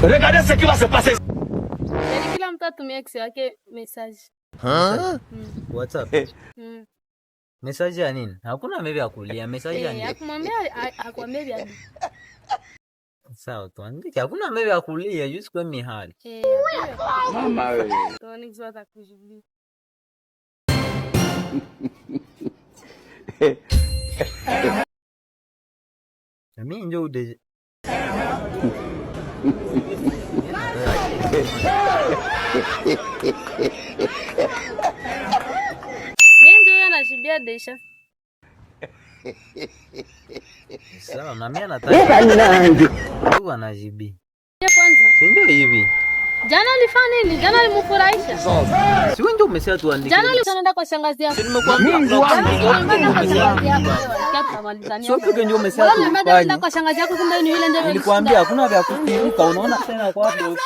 Regardez ce qui va se passer. Yaani kila mtu atumie ex wake message. WhatsApp. Message ya nini? Hakuna mimi ya kulia message ya nini? Akumwambia akwambia vya. Sawa tuandike. Hakuna mimi ya kulia, just kwa mihali. Mama wewe. Tuone kitu atakujibu. Mimi ndio ude. Ndio anashibia Desha. Sawa na mimi nataka. Huyu anajibi. Kwanza. Ndio hivi. Jana alifanya nini? Jana alimfurahisha. Si wewe ndio umesema tuandike. Jana alienda kwa shangazi yako. Nimekuambia sio peke ndio umesema. Wewe ndio kwa shangazi yako kumbe ni yule ndio. Nilikwambia hakuna vya kufinika, unaona tena kwa hapo.